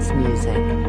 dance music.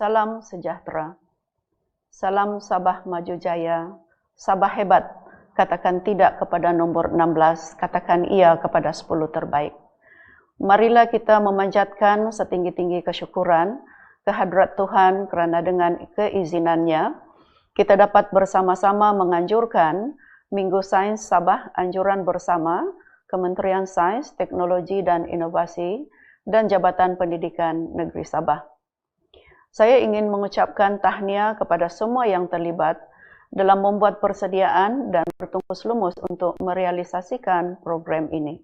Salam sejahtera. Salam Sabah Maju Jaya. Sabah hebat. Katakan tidak kepada nombor 16, katakan iya kepada 10 terbaik. Marilah kita memanjatkan setinggi-tinggi kesyukuran kehadrat Tuhan kerana dengan keizinannya kita dapat bersama-sama menganjurkan Minggu Sains Sabah anjuran bersama Kementerian Sains, Teknologi dan Inovasi dan Jabatan Pendidikan Negeri Sabah. Saya ingin mengucapkan tahniah kepada semua yang terlibat dalam membuat persediaan dan bertungkus lumus untuk merealisasikan program ini.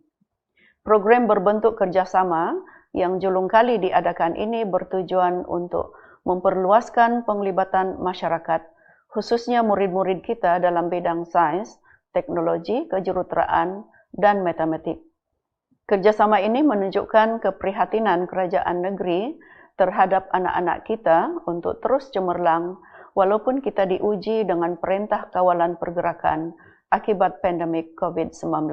Program berbentuk kerjasama yang julung kali diadakan ini bertujuan untuk memperluaskan penglibatan masyarakat, khususnya murid-murid kita dalam bidang sains, teknologi, kejuruteraan, dan matematik. Kerjasama ini menunjukkan keprihatinan kerajaan negeri terhadap anak-anak kita untuk terus cemerlang walaupun kita diuji dengan perintah kawalan pergerakan akibat pandemik COVID-19.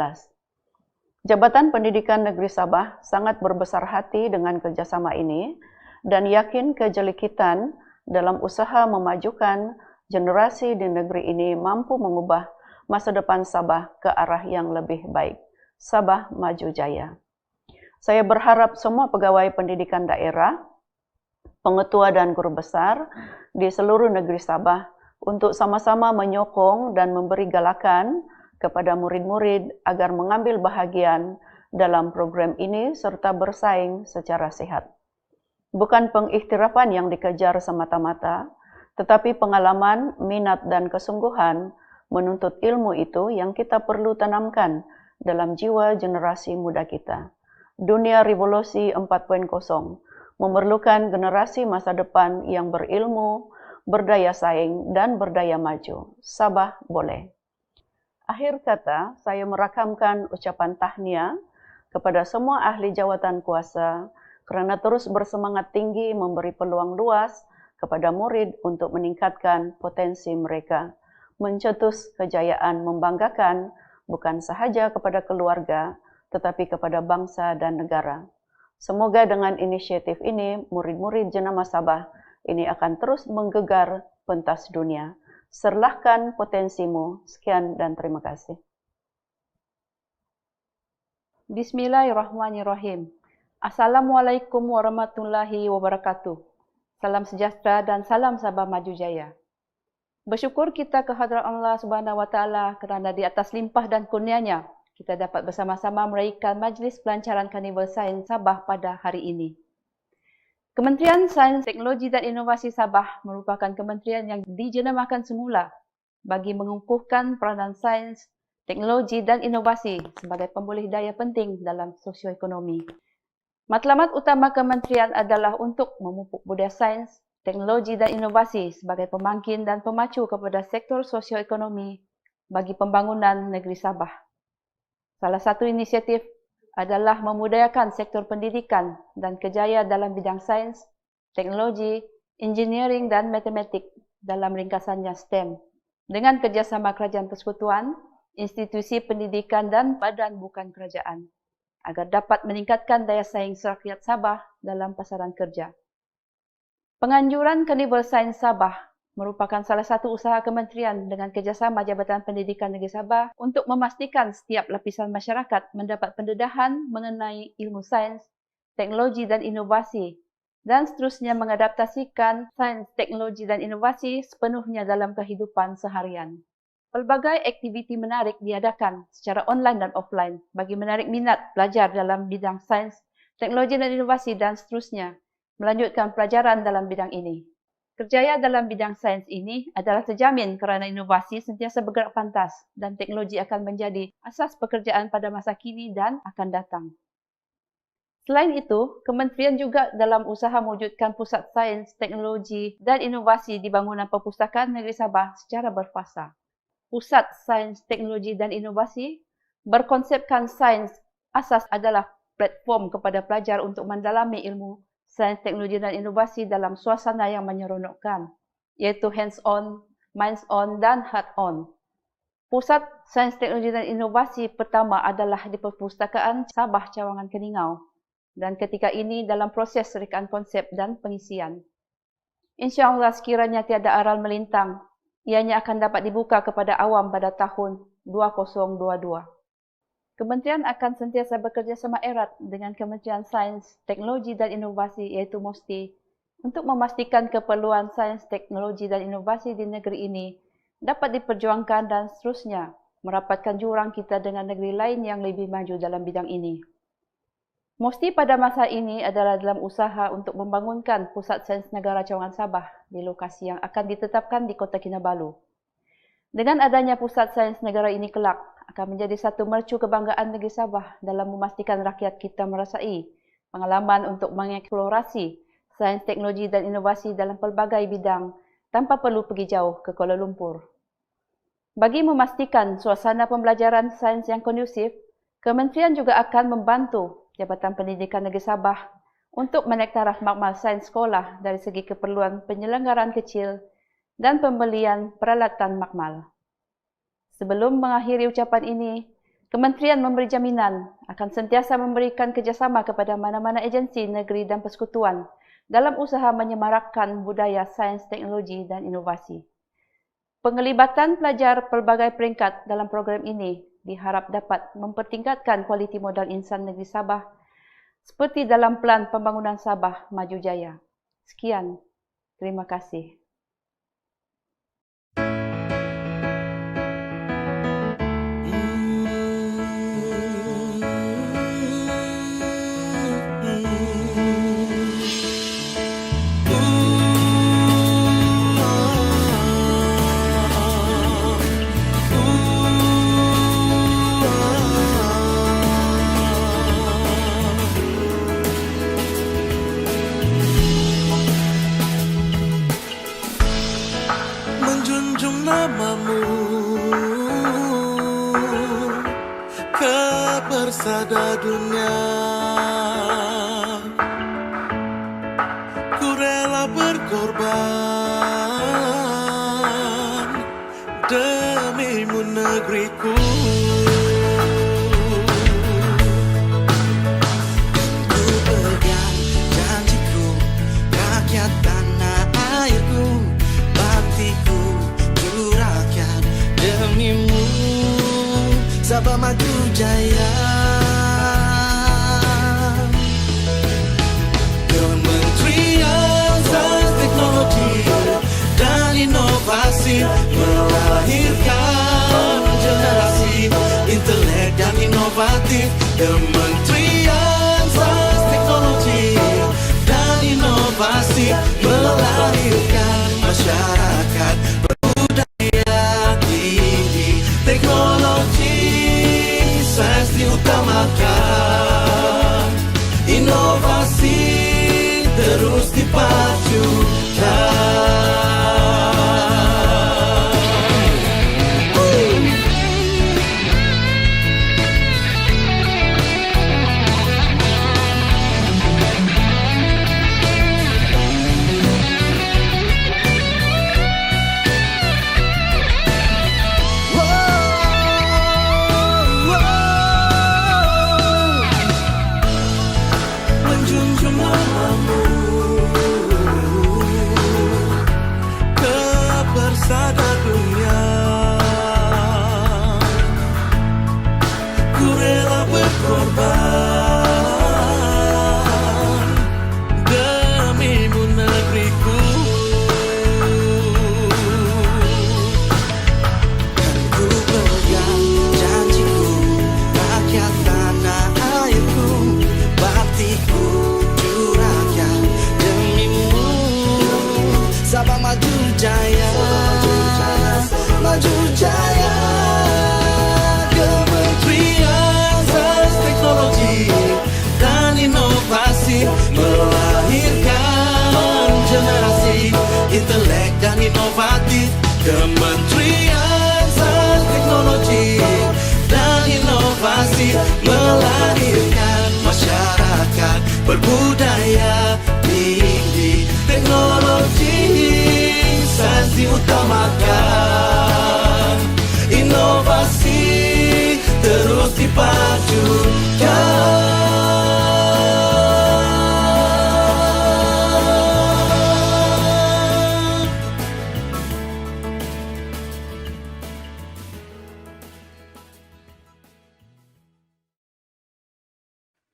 Jabatan Pendidikan Negeri Sabah sangat berbesar hati dengan kerjasama ini dan yakin kejelikitan dalam usaha memajukan generasi di negeri ini mampu mengubah masa depan Sabah ke arah yang lebih baik. Sabah Maju Jaya. Saya berharap semua pegawai pendidikan daerah, pengetua dan guru besar di seluruh negeri Sabah untuk sama-sama menyokong dan memberi galakan kepada murid-murid agar mengambil bahagian dalam program ini serta bersaing secara sihat. Bukan pengiktirafan yang dikejar semata-mata, tetapi pengalaman, minat dan kesungguhan menuntut ilmu itu yang kita perlu tanamkan dalam jiwa generasi muda kita. Dunia revolusi 4.0 memerlukan generasi masa depan yang berilmu, berdaya saing, dan berdaya maju. Sabah boleh. Akhir kata, saya merakamkan ucapan tahniah kepada semua ahli jawatan kuasa kerana terus bersemangat tinggi memberi peluang luas kepada murid untuk meningkatkan potensi mereka, mencetus kejayaan membanggakan bukan sahaja kepada keluarga, tetapi kepada bangsa dan negara. Semoga dengan inisiatif ini, murid-murid jenama Sabah ini akan terus menggegar pentas dunia. Serlahkan potensimu. Sekian dan terima kasih. Bismillahirrahmanirrahim. Assalamualaikum warahmatullahi wabarakatuh. Salam sejahtera dan salam Sabah Maju Jaya. Bersyukur kita kehadrat Allah Subhanahu Wa Taala kerana di atas limpah dan kurnianya kita dapat bersama-sama meraihkan Majlis Pelancaran Karnival Sains Sabah pada hari ini. Kementerian Sains, Teknologi dan Inovasi Sabah merupakan kementerian yang dijenamakan semula bagi mengukuhkan peranan sains, teknologi dan inovasi sebagai pemboleh daya penting dalam sosioekonomi. Matlamat utama kementerian adalah untuk memupuk budaya sains, teknologi dan inovasi sebagai pemangkin dan pemacu kepada sektor sosioekonomi bagi pembangunan negeri Sabah. Salah satu inisiatif adalah memudayakan sektor pendidikan dan kerjaya dalam bidang sains, teknologi, engineering dan matematik dalam ringkasannya STEM dengan kerjasama kerajaan persekutuan, institusi pendidikan dan badan bukan kerajaan agar dapat meningkatkan daya saing rakyat Sabah dalam pasaran kerja. Penganjuran Karnival Sains Sabah merupakan salah satu usaha kementerian dengan kerjasama Jabatan Pendidikan Negeri Sabah untuk memastikan setiap lapisan masyarakat mendapat pendedahan mengenai ilmu sains, teknologi dan inovasi dan seterusnya mengadaptasikan sains, teknologi dan inovasi sepenuhnya dalam kehidupan seharian. Pelbagai aktiviti menarik diadakan secara online dan offline bagi menarik minat pelajar dalam bidang sains, teknologi dan inovasi dan seterusnya melanjutkan pelajaran dalam bidang ini. Kerjaya dalam bidang sains ini adalah terjamin kerana inovasi sentiasa bergerak pantas dan teknologi akan menjadi asas pekerjaan pada masa kini dan akan datang. Selain itu, kementerian juga dalam usaha mewujudkan pusat sains, teknologi dan inovasi di bangunan perpustakaan negeri Sabah secara berfasa. Pusat Sains, Teknologi dan Inovasi berkonsepkan sains asas adalah platform kepada pelajar untuk mendalami ilmu sains, teknologi dan inovasi dalam suasana yang menyeronokkan, iaitu hands-on, minds-on dan heart-on. Pusat Sains, Teknologi dan Inovasi pertama adalah di Perpustakaan Sabah Cawangan Keningau dan ketika ini dalam proses rekaan konsep dan pengisian. InsyaAllah sekiranya tiada aral melintang, ianya akan dapat dibuka kepada awam pada tahun 2022. Kementerian akan sentiasa bekerjasama erat dengan Kementerian Sains, Teknologi dan Inovasi iaitu MOSTI untuk memastikan keperluan sains, teknologi dan inovasi di negeri ini dapat diperjuangkan dan seterusnya merapatkan jurang kita dengan negeri lain yang lebih maju dalam bidang ini. MOSTI pada masa ini adalah dalam usaha untuk membangunkan Pusat Sains Negara Cawangan Sabah di lokasi yang akan ditetapkan di Kota Kinabalu. Dengan adanya Pusat Sains Negara ini kelak akan menjadi satu mercu kebanggaan negeri Sabah dalam memastikan rakyat kita merasai pengalaman untuk mengeksplorasi sains, teknologi dan inovasi dalam pelbagai bidang tanpa perlu pergi jauh ke Kuala Lumpur. Bagi memastikan suasana pembelajaran sains yang kondusif, Kementerian juga akan membantu Jabatan Pendidikan Negeri Sabah untuk menaik taraf makmal sains sekolah dari segi keperluan penyelenggaraan kecil dan pembelian peralatan makmal. Sebelum mengakhiri ucapan ini, Kementerian memberi jaminan akan sentiasa memberikan kerjasama kepada mana-mana agensi negeri dan persekutuan dalam usaha menyemarakkan budaya sains, teknologi dan inovasi. Penglibatan pelajar pelbagai peringkat dalam program ini diharap dapat mempertingkatkan kualiti modal insan negeri Sabah seperti dalam Pelan Pembangunan Sabah Maju Jaya. Sekian, terima kasih. Menjunjung namamu ke persada dunia, ku rela berkorban demimu negeriku. Ku pegang janjiku, rakyat tanah airku, baktiku curahkan demimu, Sabah Maju Jaya. Kementerian Sains, Teknologi dan Inovasi melahirkan generasi intelek dan inovatif. Kementerian Sains, Teknologi dan Inovasi melahirkan masyarakat berbudaya tinggi, teknologi sains diutamakan, inovasi terus dipajukan. Menjunjung namamu ke persada dunia, ku rela berkorban demimu negeriku. Dan ku pegang janjiku, rakyat tanah airku, baktiku curahkan demimu, Sabah Maju Jaya, Maju Jaya. Kementerian Sains, Teknologi dan Inovasi melahirkan generasi intelek dan inovatif. Kementerian Sains, Teknologi dan Inovasi melahirkan masyarakat berbudaya tinggi, teknologi sains diutamakan, inovasi terus dipajukan.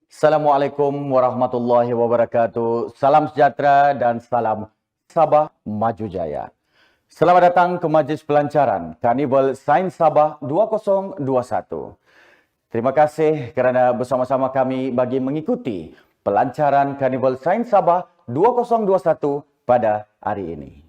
Assalamualaikum warahmatullahi wabarakatuh. Salam sejahtera dan salam Sabah Maju Jaya. Selamat datang ke Majlis Pelancaran Karnival Sains Sabah 2021. Terima kasih kerana bersama-sama kami bagi mengikuti pelancaran Karnival Sains Sabah 2021 pada hari ini.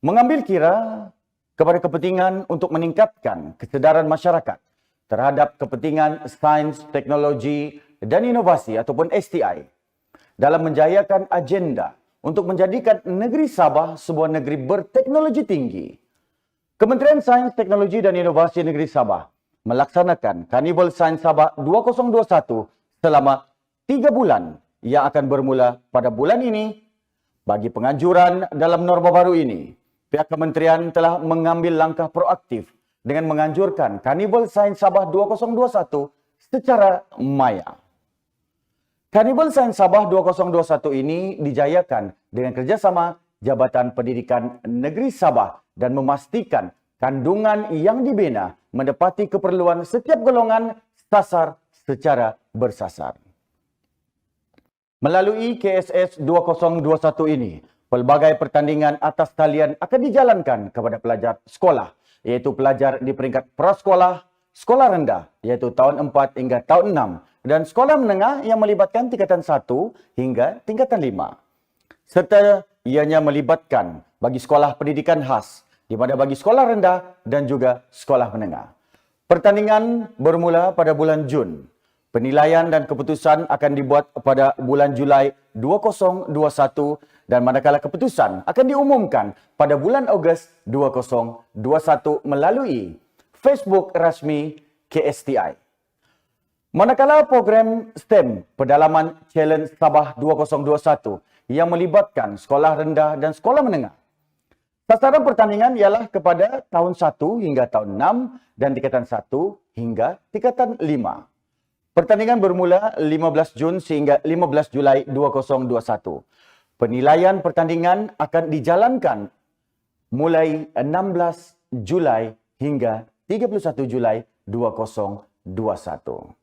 Mengambil kira kepada kepentingan untuk meningkatkan kesedaran masyarakat terhadap kepentingan sains, teknologi dan inovasi ataupun STI dalam menjayakan agenda untuk menjadikan negeri Sabah sebuah negeri berteknologi tinggi. Kementerian Sains, Teknologi dan Inovasi Negeri Sabah melaksanakan Karnival Sains Sabah 2021 selama 3 bulan yang akan bermula pada bulan ini. Bagi penganjuran dalam norma baru ini, pihak kementerian telah mengambil langkah proaktif dengan menganjurkan Karnival Sains Sabah 2021 secara maya. Karnival Sains Sabah 2021 ini dijayakan dengan kerjasama Jabatan Pendidikan Negeri Sabah dan memastikan kandungan yang dibina mendapati keperluan setiap golongan sasar secara bersasar. Melalui KSS 2021 ini, pelbagai pertandingan atas talian akan dijalankan kepada pelajar sekolah, iaitu pelajar di peringkat prasekolah, sekolah rendah, iaitu tahun 4 hingga tahun 6, dan sekolah menengah yang melibatkan tingkatan 1 hingga tingkatan 5. Serta ianya melibatkan bagi sekolah pendidikan khas, di mana bagi sekolah rendah dan juga sekolah menengah. Pertandingan bermula pada bulan Jun. Penilaian dan keputusan akan dibuat pada bulan Julai 2021 dan manakala keputusan akan diumumkan pada bulan Ogos 2021 melalui Facebook rasmi KSTI. Manakala program STEM Pedalaman Challenge Sabah 2021 yang melibatkan sekolah rendah dan sekolah menengah. Sasaran pertandingan ialah kepada tahun 1 hingga tahun 6 dan tingkatan 1 hingga tingkatan 5. Pertandingan bermula 15 Jun sehingga 15 Julai 2021. Penilaian pertandingan akan dijalankan mulai 16 Julai hingga 31 Julai 2021.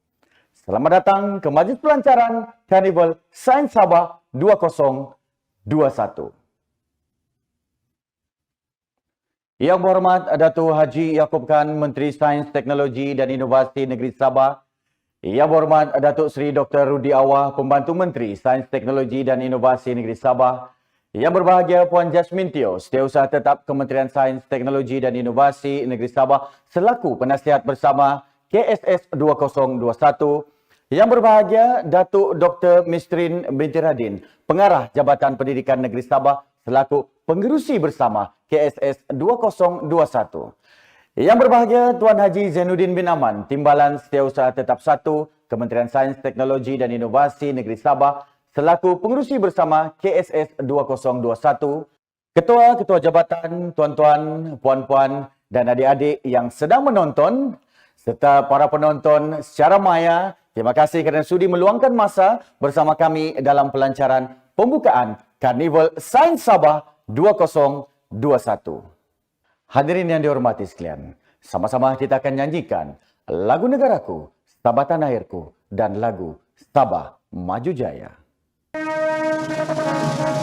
Selamat datang ke Majlis Pelancaran Karnival Sains Sabah 2021. Yang berhormat Datuk Haji Yaakob Khan, Menteri Sains, Teknologi dan Inovasi Negeri Sabah. Yang berhormat Datuk Seri Dr. Rudi Awah, Pembantu Menteri Sains, Teknologi dan Inovasi Negeri Sabah. Yang berbahagia Puan Jasmine Teo, Setiausaha Tetap Kementerian Sains, Teknologi dan Inovasi Negeri Sabah selaku penasihat bersama KSS 2021. Yang berbahagia Datuk Dr. Mistrin binti Radin, Pengarah Jabatan Pendidikan Negeri Sabah selaku pengerusi bersama KSS 2021. Yang berbahagia Tuan Haji Zainuddin bin Aman, Timbalan Setiausaha Tetap 1, Kementerian Sains, Teknologi dan Inovasi Negeri Sabah selaku pengerusi bersama KSS 2021. Ketua-ketua jabatan, tuan-tuan, puan-puan dan adik-adik yang sedang menonton serta para penonton secara maya, terima kasih kerana sudi meluangkan masa bersama kami dalam pelancaran pembukaan Karnival Sains Sabah 2021. Hadirin yang dihormati sekalian, sama-sama kita akan nyanyikan lagu Negaraku, Sabah Tanah Airku dan lagu Sabah Maju Jaya. Sabah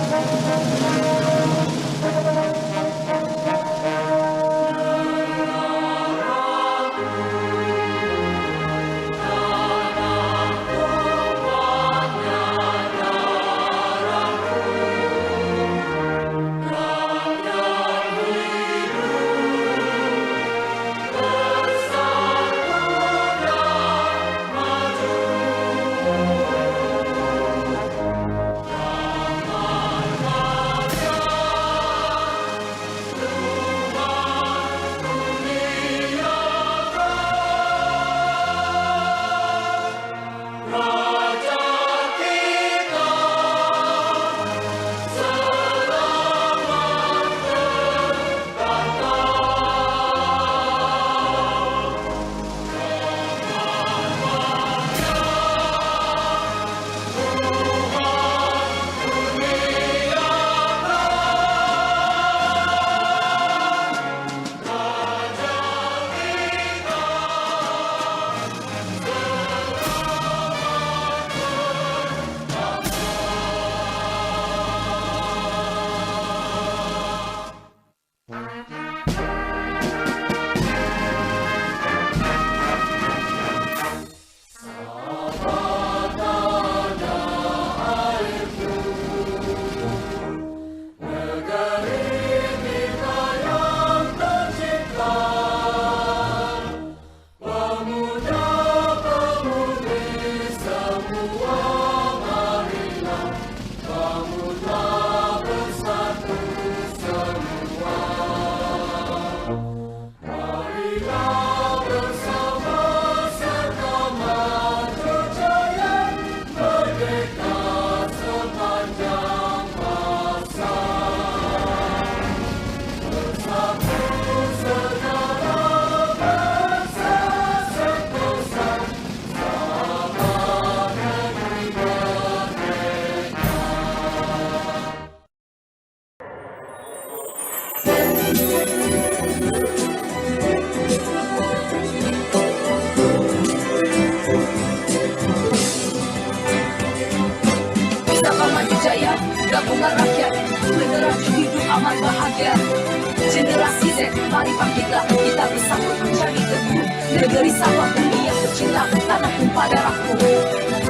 Mari bangkitlah kita bersatu menjadi teguh. Negeri Sabah bumi yang tercinta, tanah tumpah darahku.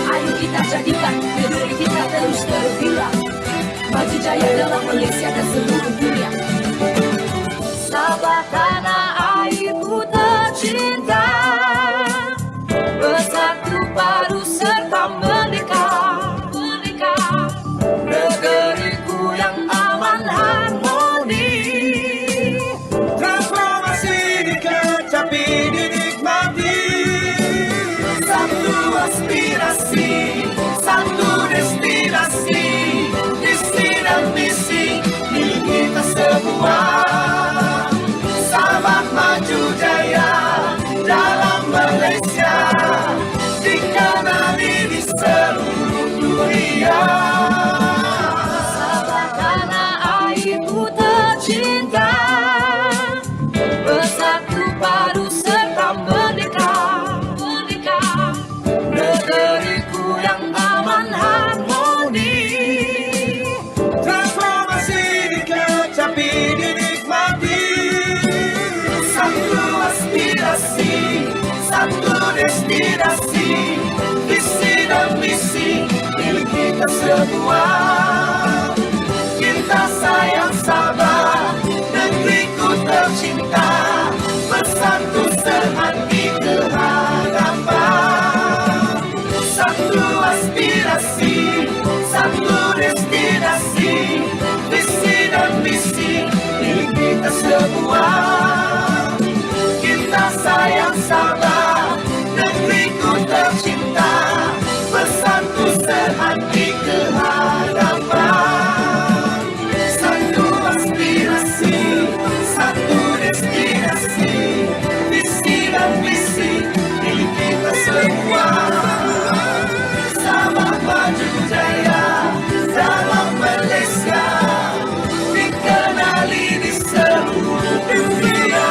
Ayo kita jadikan negeri kita terus terbilang maju jaya dalam Malaysia dan seluruh dunia. Sabah tanah airku tercinta, bersatu padu serta merdeka. Negeriku yang aman harmoni, Transformasi dikecapi dinikmati. satu aspirasi, satu destinasi, visi dan misi milik kita semua. Sabah maju jaya dalam Malaysia, dikenali di seluruh dunia. Sabah tanah airku tercinta, bersatu padu serta merdeka. Negeriku yang aman harmoni, Transformasi dikecapi dinikmati. satu aspirasi, satu destinasi, visi dan misi milik kita semua. Kita sayang Sabah, negeriku tercinta, bersatu sehati ke hadapan. Satu aspirasi, satu destinasi, visi dan misi milik kita semua. Kita sayang Sabah, negeriku tercinta, bersatu sehati ke hadapan. Satu aspirasi, satu destinasi, visi dan misi milik kita semua. Sabah maju jaya dalam Malaysia, dikenali di seluruh dunia.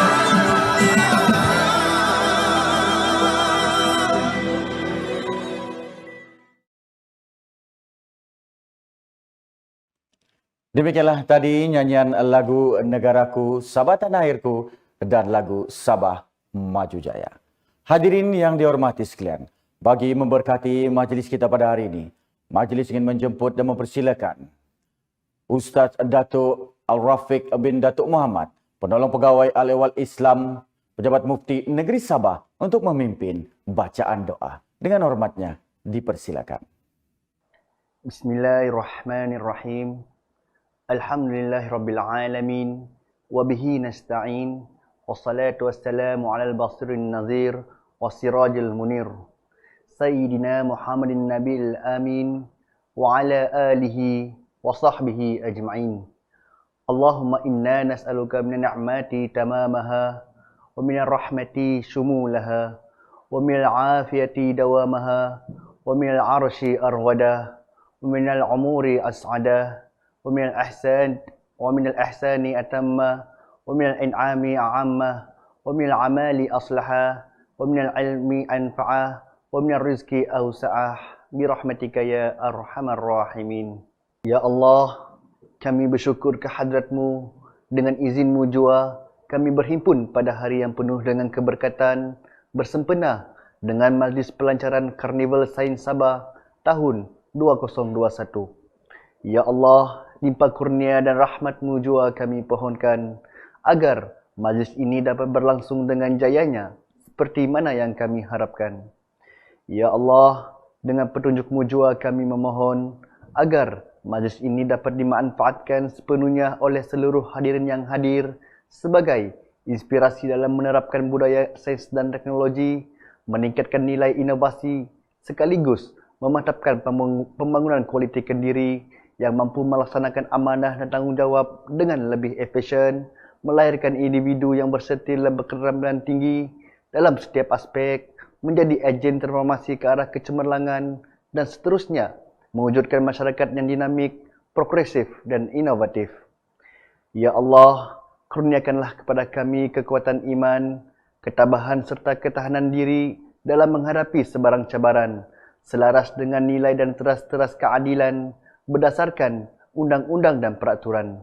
Demikianlah tadi nyanyian lagu Negaraku, Sabah Tanah Airku dan lagu Sabah Maju Jaya. Hadirin yang dihormati sekalian, bagi memberkati majlis kita pada hari ini, majlis ingin menjemput dan mempersilakan Ustaz Datuk Al-Rafiq bin Datuk Muhammad, penolong pegawai Al-Ehwal Islam, Pejabat Mufti Negeri Sabah untuk memimpin bacaan doa. Dengan hormatnya, dipersilakan. Bismillahirrahmanirrahim. Alhamdulillahirabbil alamin wa bihi nasta'in wassalatu wassalamu alal basirin nazir wassirajil munir sayyidina Muhammadin nabil amin wa ala alihi wa sahbihi ajma'in. Allahumma inna nas'aluka min ni'mati tamamaha wa min rahmati shumulaha wa min afiyati dawamaha wa min al-arshi arwada wa min al-umuri as'ada ومن الأحسان ومن الإحسان أتمه ومن الإنعام أعمه ومن العمال أصلحه ومن العلم أنفعه ومن الرزق أوسعه برحمتك يا أرحم الراحمين. Ya Allah, kami bersyukur kehadratmu. Dengan izinmu jua, kami berhimpun pada hari yang penuh dengan keberkatan, bersempena dengan majlis pelancaran Karnival Sains Sabah tahun 2021. Ya Allah, limpah kurnia dan rahmat-Mu jua kami pohonkan agar majlis ini dapat berlangsung dengan jayanya seperti mana yang kami harapkan. Ya Allah, dengan petunjuk-Mu jua kami memohon agar majlis ini dapat dimanfaatkan sepenuhnya oleh seluruh hadirin yang hadir sebagai inspirasi dalam menerapkan budaya sains dan teknologi, meningkatkan nilai inovasi sekaligus memantapkan pembangunan kualiti kendiri yang mampu melaksanakan amanah dan tanggungjawab dengan lebih efisien, melahirkan individu yang bersetil dan berketerampilan tinggi dalam setiap aspek, menjadi agen transformasi ke arah kecemerlangan, dan seterusnya, mewujudkan masyarakat yang dinamik, progresif, dan inovatif. Ya Allah, kurniakanlah kepada kami kekuatan iman, ketabahan serta ketahanan diri dalam menghadapi sebarang cabaran, selaras dengan nilai dan teras-teras keadilan, berdasarkan undang-undang dan peraturan.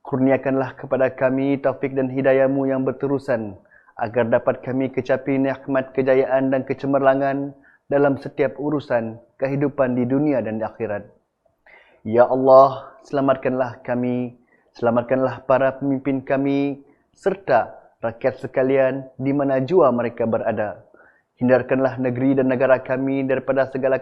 Kurniakanlah kepada kami taufik dan hidayah-Mu yang berterusan, agar dapat kami kecapi nikmat kejayaan dan kecemerlangan dalam setiap urusan kehidupan di dunia dan di akhirat. Ya Allah, selamatkanlah kami, selamatkanlah para pemimpin kami, serta rakyat sekalian di mana jua mereka berada. Hindarkanlah negeri dan negara kami daripada segala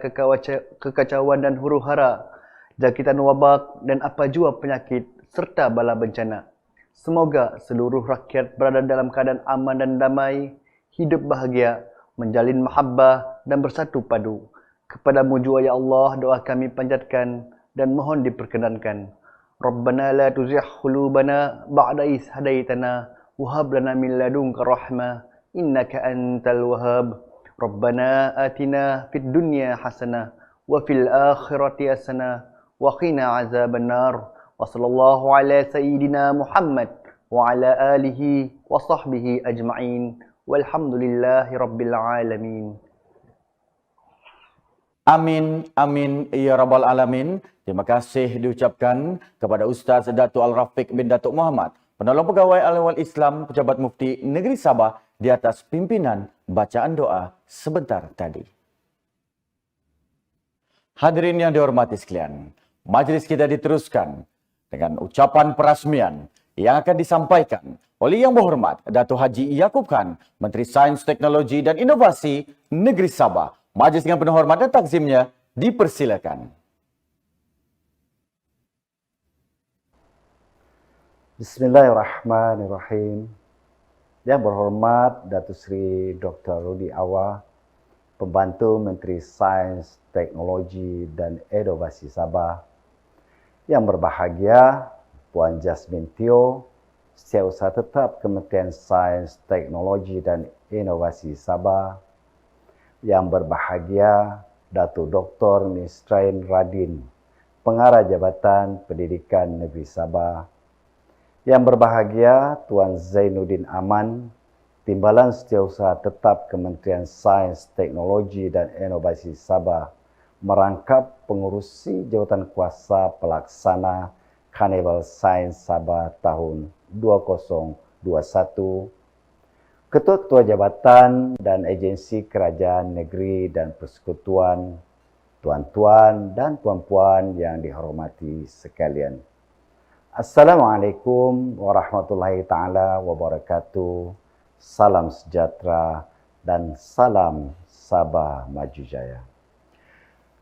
kekacauan dan huru-hara, jangkitan wabak dan apa jua penyakit serta bala bencana. Semoga seluruh rakyat berada dalam keadaan aman dan damai, hidup bahagia, menjalin mahabbah dan bersatu padu. Kepadamu jua ya Allah doa kami panjatkan dan mohon diperkenankan. Rabbana la tuzigh qulubana ba'da idh hadaitana wa hab lana min ladunka rahmah innaka antal wahhab. Rabbana atina fid dunya hasanah wa fil akhirati hasanah wa qina azabannar. Wa sallallahu ala sayyidina Muhammad wa ala alihi wa sahbihi ajma'in. Walhamdulillahi rabbil alamin. Amin, amin, ya Rabbal Alamin. Terima kasih diucapkan kepada Ustaz Datuk Al-Rafiq bin Datuk Muhammad, penolong pegawai Al-Awal Islam, Pejabat Mufti Negeri Sabah, di atas pimpinan bacaan doa sebentar tadi. Hadirin yang dihormati sekalian, majlis kita diteruskan dengan ucapan perasmian yang akan disampaikan oleh Yang Berhormat Datuk Haji Yaakob Khan, Menteri Sains, Teknologi dan Inovasi Negeri Sabah. Majlis dengan penuh hormat dan takzimnya dipersilakan. Bismillahirrahmanirrahim. Yang Berhormat Datuk Seri Dr. Rudi Awwah, Pembantu Menteri Sains, Teknologi dan Inovasi Sabah. Yang berbahagia Puan Jasmine Teo, Setiausaha Tetap Kementerian Sains, Teknologi dan Inovasi Sabah. Yang berbahagia Datuk Dr. Nisrain Radin, Pengarah Jabatan Pendidikan Negeri Sabah. Yang berbahagia Tuan Zainuddin Aman, Timbalan Setiausaha Tetap Kementerian Sains, Teknologi dan Inovasi Sabah, merangkap pengurusi Jawatan Kuasa Pelaksana Karnival Sains Sabah tahun 2021. Ketua-ketua jabatan dan agensi kerajaan negeri dan persekutuan, tuan-tuan dan puan-puan yang dihormati sekalian. Assalamualaikum warahmatullahi taala wabarakatuh. Salam sejahtera dan salam Sabah Maju Jaya.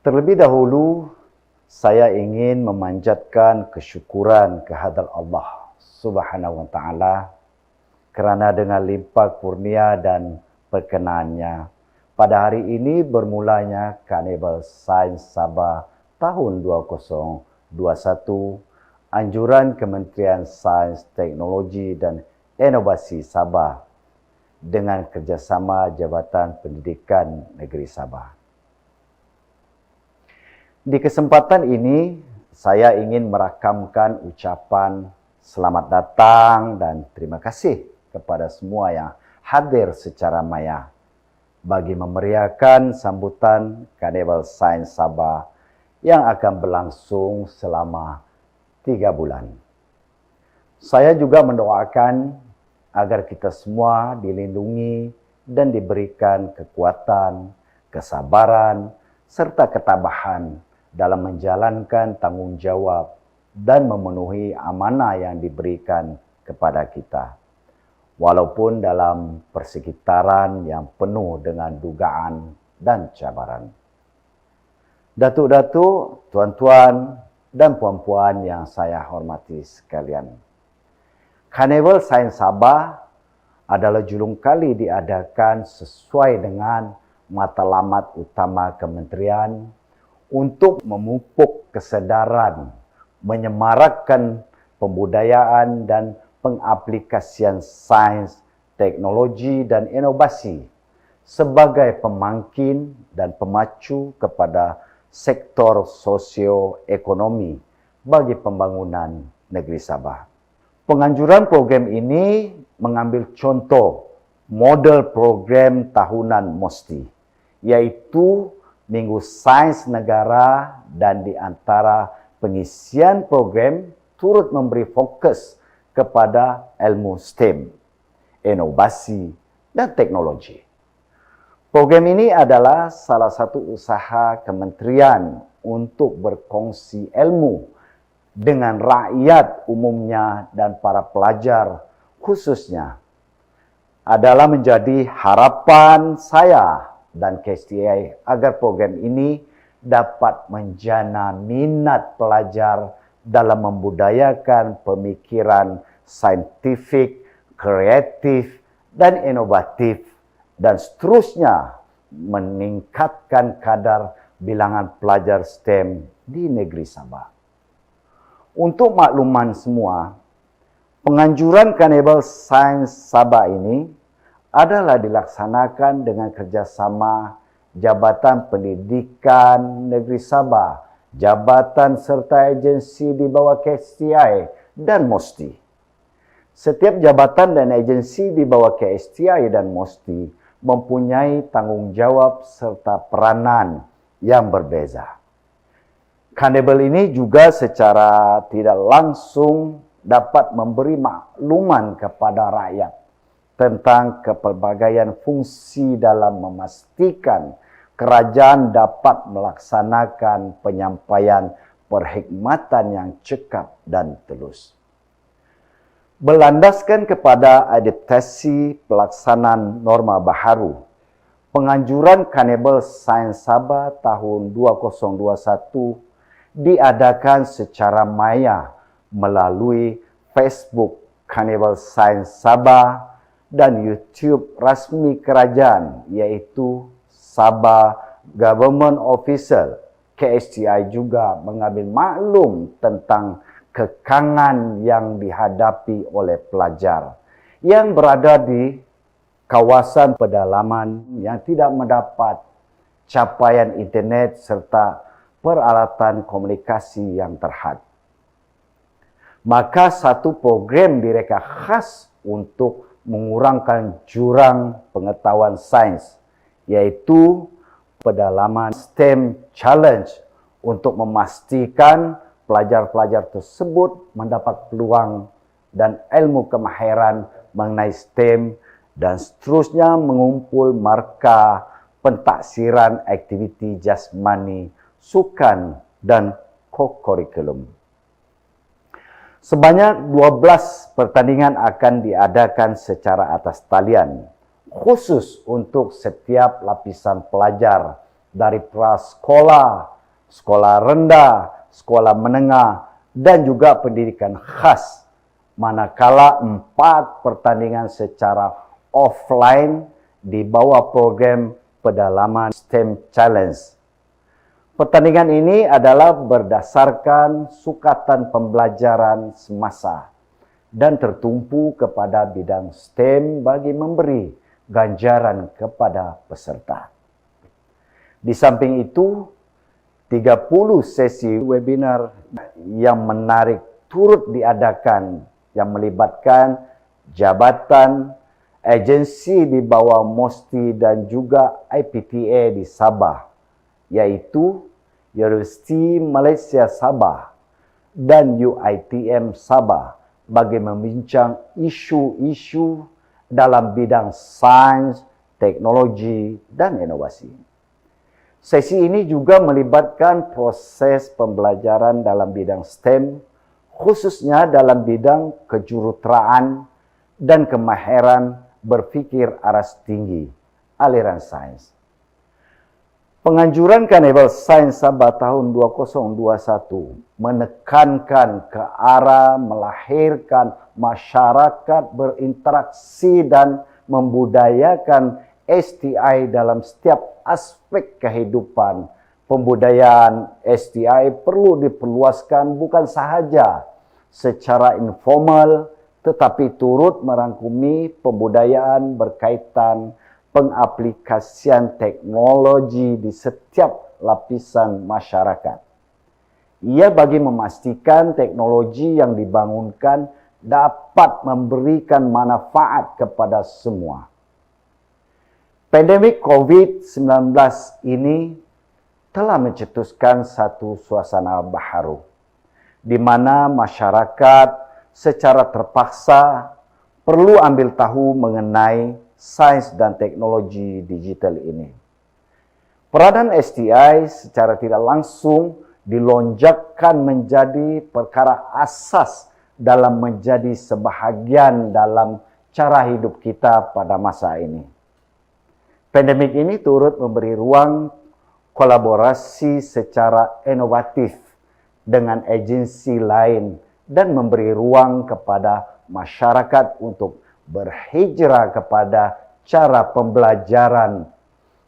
Terlebih dahulu, saya ingin memanjatkan kesyukuran kehadrat Allah Subhanahu wa taala kerana dengan limpah kurnia dan perkenaannya, pada hari ini bermulanya Karnival Sains Sabah tahun 2021, anjuran Kementerian Sains, Teknologi dan Inovasi Sabah dengan kerjasama Jabatan Pendidikan Negeri Sabah. Di kesempatan ini, saya ingin merakamkan ucapan selamat datang dan terima kasih kepada semua yang hadir secara maya bagi memeriahkan sambutan Karnival Sains Sabah yang akan berlangsung selama 3 bulan. Saya juga mendoakan agar kita semua dilindungi dan diberikan kekuatan, kesabaran, serta ketabahan dalam menjalankan tanggungjawab dan memenuhi amanah yang diberikan kepada kita, walaupun dalam persekitaran yang penuh dengan dugaan dan cabaran. Datuk-datuk, tuan-tuan dan puan-puan yang saya hormati sekalian, Karnival Sains Sabah adalah julung kali diadakan sesuai dengan matlamat utama kementerian untuk memupuk kesedaran, menyemarakkan pembudayaan dan pengaplikasian sains, teknologi dan inovasi sebagai pemangkin dan pemacu kepada sektor sosioekonomi bagi pembangunan negeri Sabah. Penganjuran program ini mengambil contoh model program tahunan MOSTI, yaitu Minggu Sains Negara, dan di antara pengisian program turut memberi fokus kepada ilmu STEM, inovasi, dan teknologi. Program ini adalah salah satu usaha kementerian untuk berkongsi ilmu dengan rakyat umumnya dan para pelajar khususnya. Adalah menjadi harapan saya dan KSTI agar program ini dapat menjana minat pelajar dalam membudayakan pemikiran saintifik, kreatif, dan inovatif, dan seterusnya meningkatkan kadar bilangan pelajar STEM di negeri Sabah. Untuk makluman semua, penganjuran Carnival Sains Sabah ini adalah dilaksanakan dengan kerjasama Jabatan Pendidikan Negeri Sabah, jabatan serta agensi di bawah KSTI dan MOSTI. Setiap jabatan dan agensi di bawah KSTI dan MOSTI mempunyai tanggungjawab serta peranan yang berbeza. Carnival ini juga secara tidak langsung dapat memberi makluman kepada rakyat tentang kepelbagaian fungsi dalam memastikan kerajaan dapat melaksanakan penyampaian perkhidmatan yang cekap dan telus. Berlandaskan kepada adaptasi pelaksanaan norma baharu, penganjuran Carnival Sains Sabah tahun 2021 diadakan secara maya melalui Facebook Carnival Sains Sabah dan YouTube rasmi kerajaan iaitu Sabah Government Official. KSTI juga mengambil maklum tentang kekangan yang dihadapi oleh pelajar yang berada di kawasan pedalaman yang tidak mendapat capaian internet serta peralatan komunikasi yang terhad. Maka satu program direka khas untuk mengurangkan jurang pengetahuan sains, yaitu pedalaman STEM Challenge untuk memastikan pelajar-pelajar tersebut mendapat peluang dan ilmu kemahiran mengenai STEM dan seterusnya mengumpul markah pentaksiran aktiviti jasmani, sukan, dan co-curriculum. Sebanyak 12 pertandingan akan diadakan secara atas talian, khusus untuk setiap lapisan pelajar dari prasekolah, sekolah rendah, sekolah menengah, dan juga pendidikan khas. Manakala 4 pertandingan secara offline di bawah program pedalaman STEM Challenge. Pertandingan ini adalah berdasarkan sukatan pembelajaran semasa dan tertumpu kepada bidang STEM bagi memberi ganjaran kepada peserta. Di samping itu, 30 sesi webinar yang menarik turut diadakan yang melibatkan jabatan, agensi di bawah MOSTI dan juga IPTA di Sabah, yaitu Universiti Malaysia Sabah dan UiTM Sabah bagi membincang isu-isu dalam bidang sains, teknologi, dan inovasi. Sesi ini juga melibatkan proses pembelajaran dalam bidang STEM, khususnya dalam bidang kejuruteraan dan kemahiran berfikir aras tinggi, aliran sains. Penganjuran Carnival Sains Sabah tahun 2021 menekankan ke arah melahirkan masyarakat berinteraksi dan membudayakan STI dalam setiap aspek kehidupan. Pembudayaan STI perlu diperluaskan bukan sahaja secara informal, tetapi turut merangkumi pembudayaan berkaitan pengaplikasian teknologi di setiap lapisan masyarakat. Ia bagi memastikan teknologi yang dibangunkan dapat memberikan manfaat kepada semua. Pandemik COVID-19 ini telah mencetuskan satu suasana baharu di mana masyarakat secara terpaksa perlu ambil tahu mengenai sains dan teknologi digital ini. Peranan STI secara tidak langsung dilonjakkan menjadi perkara asas dalam menjadi sebahagian dalam cara hidup kita pada masa ini. Pandemik ini turut memberi ruang kolaborasi secara inovatif dengan agensi lain dan memberi ruang kepada masyarakat untuk berhijrah kepada cara pembelajaran,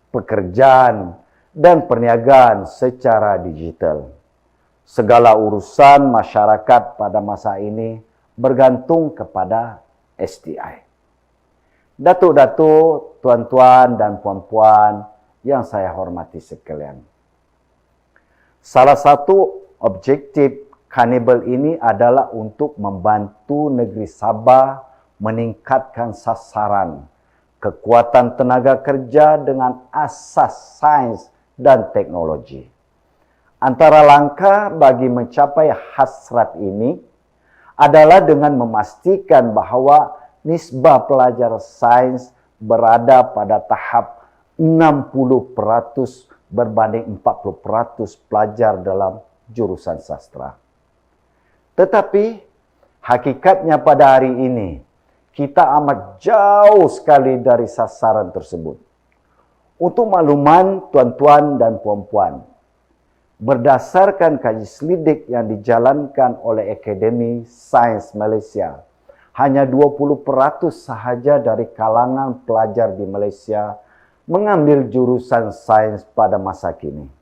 pekerjaan, dan perniagaan secara digital. Segala urusan masyarakat pada masa ini bergantung kepada STI. Datuk-datuk, tuan-tuan dan puan-puan yang saya hormati sekalian. Salah satu objektif Carnival ini adalah untuk membantu negeri Sabah meningkatkan sasaran kekuatan tenaga kerja dengan asas sains dan teknologi. Antara langkah bagi mencapai hasrat ini adalah dengan memastikan bahawa nisbah pelajar sains berada pada tahap 60% berbanding 40% pelajar dalam jurusan sastra. Tetapi hakikatnya pada hari ini kita amat jauh sekali dari sasaran tersebut. Untuk makluman tuan-tuan dan puan-puan, berdasarkan kaji selidik yang dijalankan oleh Akademi Sains Malaysia, hanya 20% sahaja dari kalangan pelajar di Malaysia mengambil jurusan sains pada masa kini.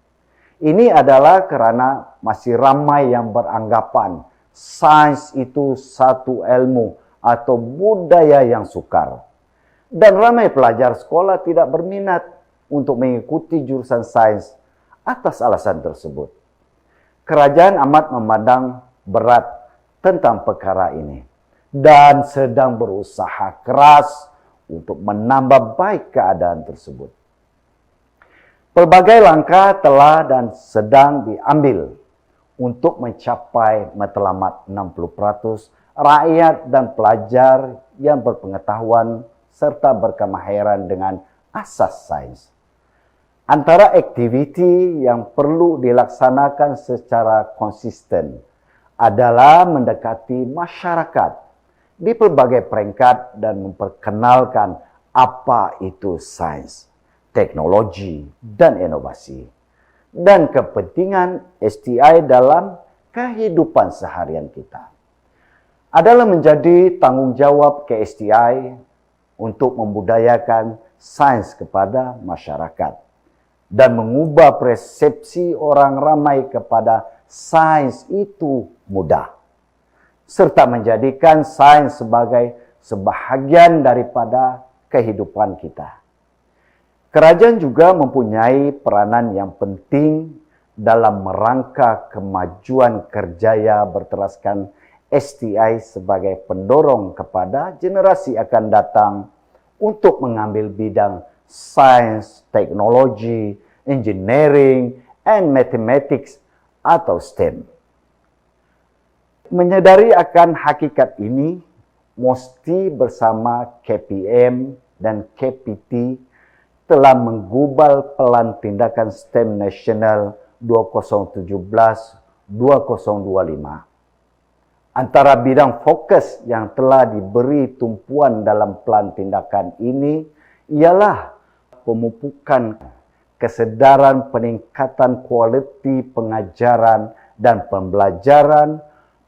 Ini adalah kerana masih ramai yang beranggapan sains itu satu ilmu atau budaya yang sukar. Dan ramai pelajar sekolah tidak berminat untuk mengikuti jurusan sains atas alasan tersebut. Kerajaan amat memandang berat tentang perkara ini dan sedang berusaha keras untuk menambah baik keadaan tersebut. Pelbagai langkah telah dan sedang diambil untuk mencapai matlamat 60% rakyat dan pelajar yang berpengetahuan serta berkemahiran dengan asas sains. Antara aktiviti yang perlu dilaksanakan secara konsisten adalah mendekati masyarakat di pelbagai peringkat dan memperkenalkan apa itu sains, teknologi, dan inovasi, dan kepentingan STI dalam kehidupan seharian kita. Adalah menjadi tanggungjawab KSTI untuk membudayakan sains kepada masyarakat dan mengubah persepsi orang ramai kepada sains itu mudah, serta menjadikan sains sebagai sebahagian daripada kehidupan kita. Kerajaan juga mempunyai peranan yang penting dalam merangka kemajuan kerjaya berteraskan STI sebagai pendorong kepada generasi akan datang untuk mengambil bidang sains, teknologi, engineering, and mathematics atau STEM. Menyadari akan hakikat ini, MOSTI bersama KPM dan KPT telah menggubal pelan tindakan STEM Nasional 2017-2025. Antara bidang fokus yang telah diberi tumpuan dalam pelan tindakan ini ialah pemupukan kesedaran peningkatan kualiti pengajaran dan pembelajaran,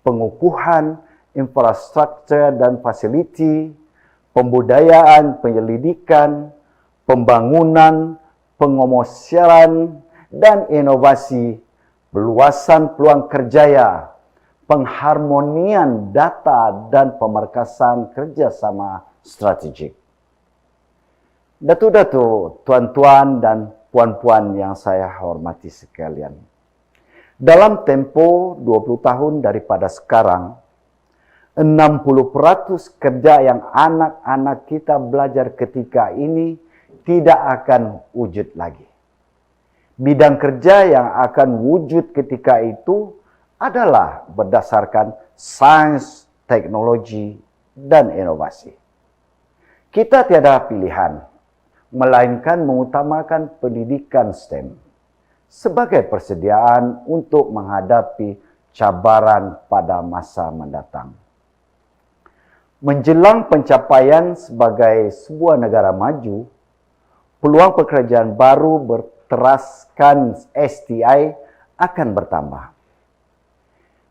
pengukuhan infrastruktur dan fasiliti, pembudayaan penyelidikan, pembangunan, pengomersialan dan inovasi, peluasan peluang kerjaya, pengharmonian data dan pemerkasan kerjasama strategik. Datuk-datuk, tuan-tuan dan puan-puan yang saya hormati sekalian. Dalam tempoh 20 tahun daripada sekarang, 60% kerja yang anak-anak kita belajar ketika ini tidak akan wujud lagi. Bidang kerja yang akan wujud ketika itu adalah berdasarkan sains, teknologi, dan inovasi. Kita tiada pilihan, melainkan mengutamakan pendidikan STEM sebagai persediaan untuk menghadapi cabaran pada masa mendatang. Menjelang pencapaian sebagai sebuah negara maju, peluang pekerjaan baru berteraskan STI akan bertambah.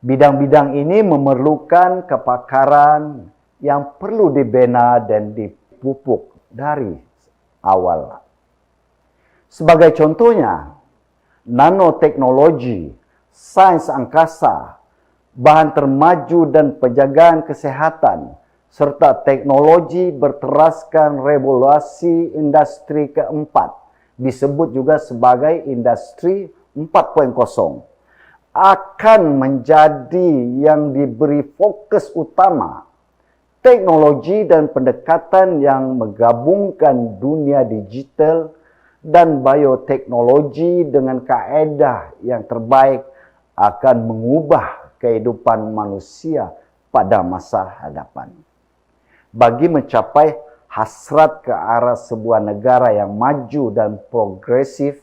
Bidang-bidang ini memerlukan kepakaran yang perlu dibina dan dipupuk dari awal. Sebagai contohnya, nanoteknologi, sains angkasa, bahan termaju dan penjagaan kesehatan, serta teknologi berteraskan revolusi industri keempat, disebut juga sebagai industri 4.0, akan menjadi yang diberi fokus utama. Teknologi dan pendekatan yang menggabungkan dunia digital dan bioteknologi dengan kaedah yang terbaik akan mengubah kehidupan manusia pada masa hadapan. Bagi mencapai hasrat ke arah sebuah negara yang maju dan progresif,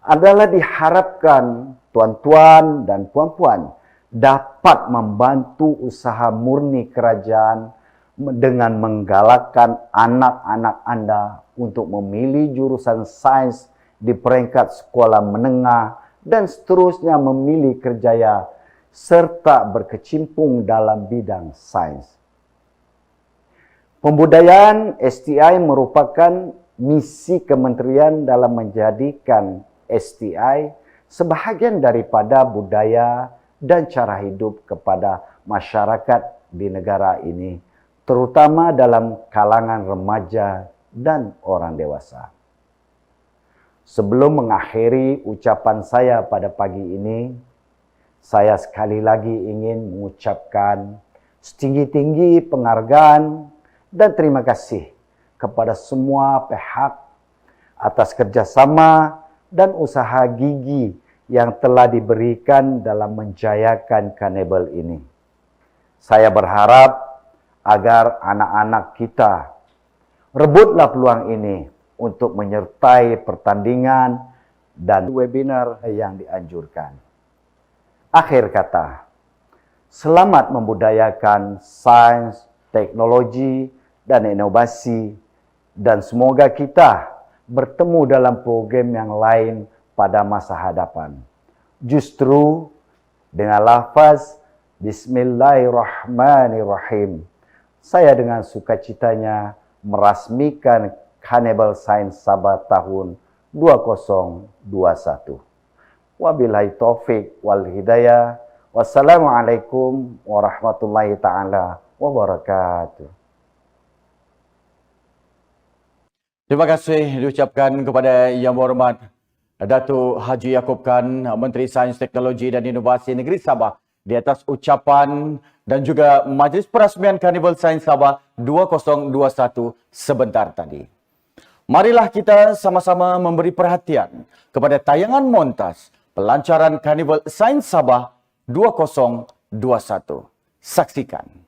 adalah diharapkan tuan-tuan dan puan-puan dapat membantu usaha murni kerajaan dengan menggalakkan anak-anak anda untuk memilih jurusan sains di peringkat sekolah menengah dan seterusnya memilih kerjaya serta berkecimpung dalam bidang sains. Pembudayaan STI merupakan misi kementerian dalam menjadikan STI sebahagian daripada budaya dan cara hidup kepada masyarakat di negara ini, terutama dalam kalangan remaja dan orang dewasa. Sebelum mengakhiri ucapan saya pada pagi ini, saya sekali lagi ingin mengucapkan setinggi-tinggi penghargaan dan terima kasih kepada semua pihak atas kerjasama dan usaha gigi yang telah diberikan dalam menjayakan karnival ini. Saya berharap agar anak-anak kita rebutlah peluang ini untuk menyertai pertandingan dan webinar yang dianjurkan. Akhir kata, selamat membudayakan sains, teknologi, dan inovasi, dan semoga kita bertemu dalam program yang lain pada masa hadapan. Justru dengan lafaz Bismillahirrahmanirrahim, saya dengan sukacitanya merasmikan Karnival Sains Sabah tahun 2021. Wabillahi taufik wal hidayah. Wassalamualaikum warahmatullahi ta'ala wabarakatuh. Terima kasih diucapkan kepada Yang Berhormat Datuk Haji Yaakob Khan, Menteri Sains, Teknologi dan Inovasi Negeri Sabah, di atas ucapan dan juga majlis perasmian Karnival Sains Sabah 2021 sebentar tadi. Marilah kita sama-sama memberi perhatian kepada tayangan montas pelancaran Karnival Sains Sabah 2021. Saksikan.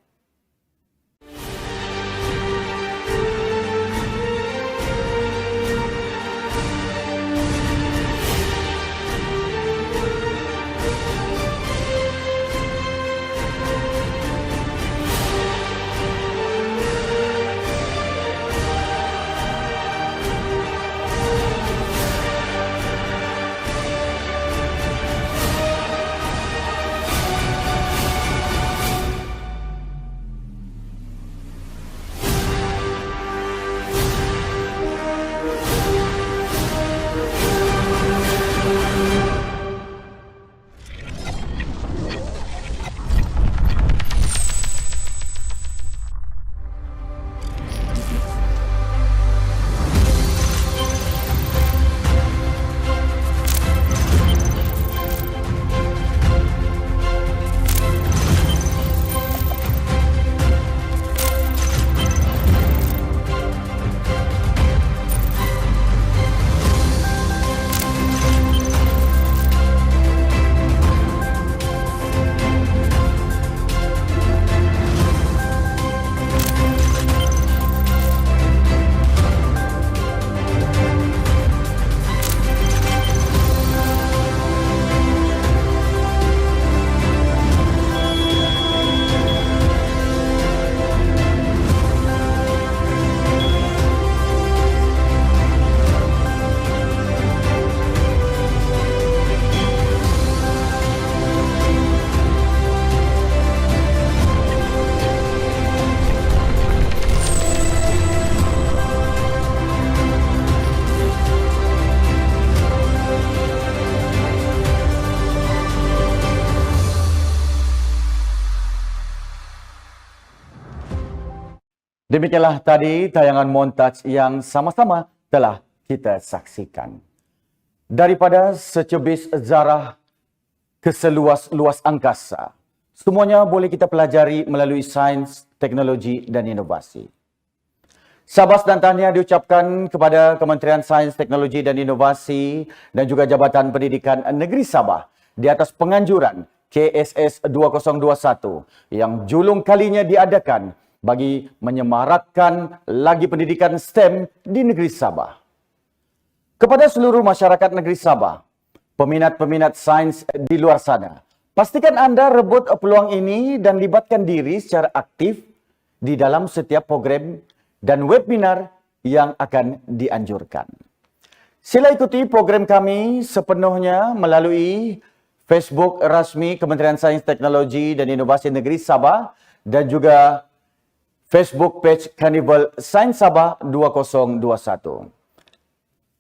Demikianlah tadi tayangan montaj yang sama-sama telah kita saksikan. Daripada secebis zarah ke seluas-luas angkasa, semuanya boleh kita pelajari melalui sains, teknologi dan inovasi. Syabas dan tahniah diucapkan kepada Kementerian Sains, Teknologi dan Inovasi dan juga Jabatan Pendidikan Negeri Sabah di atas penganjuran KSS 2021 yang julung kalinya diadakan bagi menyemarakkan lagi pendidikan STEM di negeri Sabah. Kepada seluruh masyarakat negeri Sabah, peminat-peminat sains di luar sana, pastikan anda rebut peluang ini dan libatkan diri secara aktif di dalam setiap program dan webinar yang akan dianjurkan. Sila ikuti program kami sepenuhnya melalui Facebook rasmi Kementerian Sains, Teknologi dan Inovasi Negeri Sabah dan juga Facebook page Carnival Sains Sabah 2021.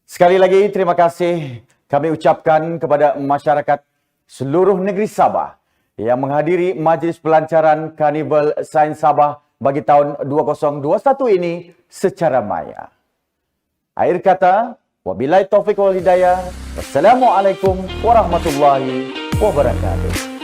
Sekali lagi terima kasih kami ucapkan kepada masyarakat seluruh negeri Sabah yang menghadiri majlis pelancaran Carnival Sains Sabah bagi tahun 2021 ini secara maya. Akhir kata, wabillahi taufiq wal hidayah. Wassalamualaikum warahmatullahi wabarakatuh.